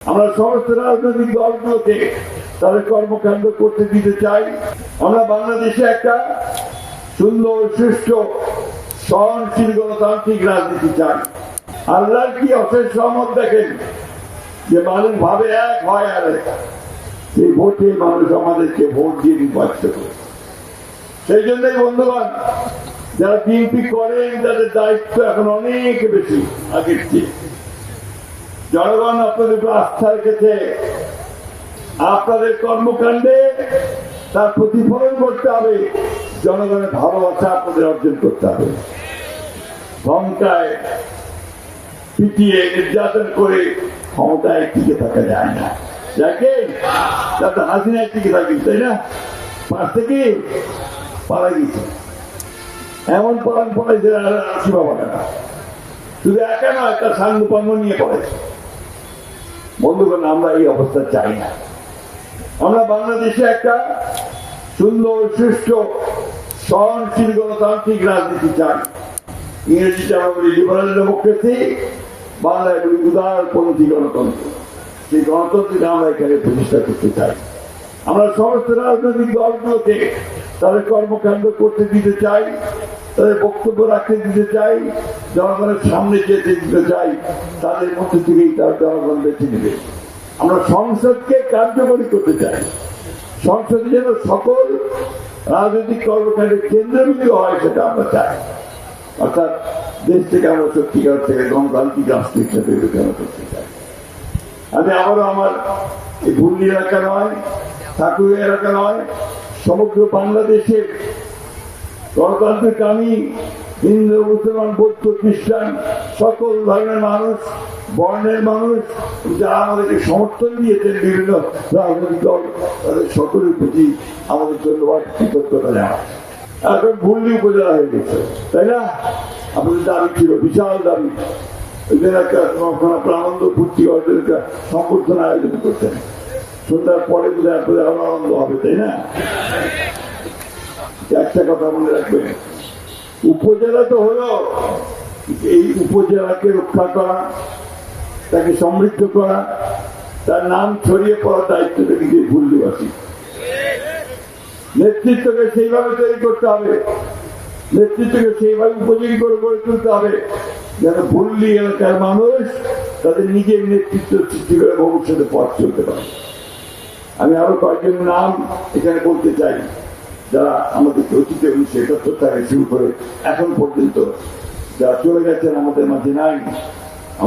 আমরা সমস্ত রাজনৈতিক দলগুলোকে তাদের কর্মকাণ্ড করতে দিতে চাই। আমরা বাংলাদেশে একটা সুন্দর সুষ্ঠু সহনশীল গণতান্ত্রিক রাজনীতি চাই। আল্লাহর কি অশেষ রহমত দেখেন যে মানুষ ভাবে এক হয় আর এক, সেই ভোটে মানুষ আমাদেরকে ভোট দিয়ে নির্বাচিত করে। সেই জন্যই বন্ধুগণ, যারা বিএনপি করেন তাদের দায়িত্ব এখন অনেক বেশি আগের চেয়ে। জনগণ আপনাদের উপর আস্থা রেখেছে, আপনাদের কর্মকাণ্ডে তার প্রতিফলন করতে হবে, জনগণের ভালোবাসা আপনাদের অর্জন করতে হবে। ধমকায় পিটিয়ে নির্যাতন করে ক্ষমতায় টিকে থাকা যায় না। দেখেন তাতে হাসিনায় টিকে থাকি, তাই না? পাশ থেকে পালা গেছে, এমন পালন পড়াইছে আসি বাবা না, শুধু একা নয়, তার সাঙ্গপাঙ্গ নিয়ে পড়েছে। বন্ধুগণ, আমরা এই অবস্থা চাই না। আমরা বাংলাদেশে একটা সুন্দর সুষ্ঠু সহনশীল গণতান্ত্রিক রাজনীতি চাই। ইংরেজিতে আমরা বলি লিবারাল ডেমোক্রেসি, বাংলায় বলি উদারপন্থী গণতন্ত্র। সেই গণতন্ত্রকে আমরা এখানে প্রতিষ্ঠা করতে চাই। আমরা সমস্ত রাজনৈতিক দলগুলোকে তাদের কর্মকাণ্ড করতে দিতে চাই, তাদের বক্তব্য রাখতে দিতে চাই, জনগণের সামনে যেতে দিতে চাই। তাদের মধ্যে থেকেই তার জনগণ বেছে নেবে। আমরা সংসদকে কার্যকরী করতে চাই। সংসদে যেন সকল রাজনৈতিক কর্মকাণ্ডের কেন্দ্রবিন্দু হয়, সেটা আমরা চাই। অর্থাৎ দেশ থেকে আমরা সত্যিকার থেকে গণতান্ত্রিক রাষ্ট্র হিসেবে বিবেচনা করতে চাই। আমি আবারও আমার এই ভুল্লি এলাকা নয়, ঠাকুর এলাকা নয়, সমগ্র বাংলাদেশের গণতান্ত্রিক আমি হিন্দু, মুসলমান, বৌদ্ধ, খ্রিস্টান সকল ধর্মের মানুষ, বর্ণের মানুষ যারা আমাদেরকে সমর্থন দিয়েছেন, বিভিন্ন রাজনৈতিক দল, তাদের সকলের প্রতি আমাদের ধন্যবাদ, কৃতজ্ঞতা জানাই। এখন ভুল্লি উপজেলা হয়ে গেছে, তাই না? আপনাদের দাবি ছিল, বিশাল দাবি। একটা আনন্দ ফুর্তি অর্জন, একটা সংবর্ধনা আয়োজন করছেন। সন্ধ্যার পরে বোধহয় আপনাদের আরো আনন্দ হবে, তাই না? একটা কথা মনে রাখবেন, উপজেলা তো হলো, এই উপজেলাকে রক্ষা করা, তাকে সমৃদ্ধ করা, তার নাম ছড়িয়ে পড়ার দায়িত্বটা কিন্তু ভুল্লিবাসী। নেতৃত্বকে সেইভাবে তৈরি করতে হবে, নেতৃত্বকে সেইভাবে উপযোগী করে গড়ে তুলতে হবে যেন ভুল্লি এলাকার মানুষ তাদের নিজের নেতৃত্ব সৃষ্টি করে ভবিষ্যতে পথ চলতে পারে। আমি আরো কয়েকজন নাম এখানে বলতে চাই, যারা আমাদের অতীতে 1971 থেকে শুরু করে এখন পর্যন্ত যারা চলে গেছেন, আমাদের মাঝে নাই।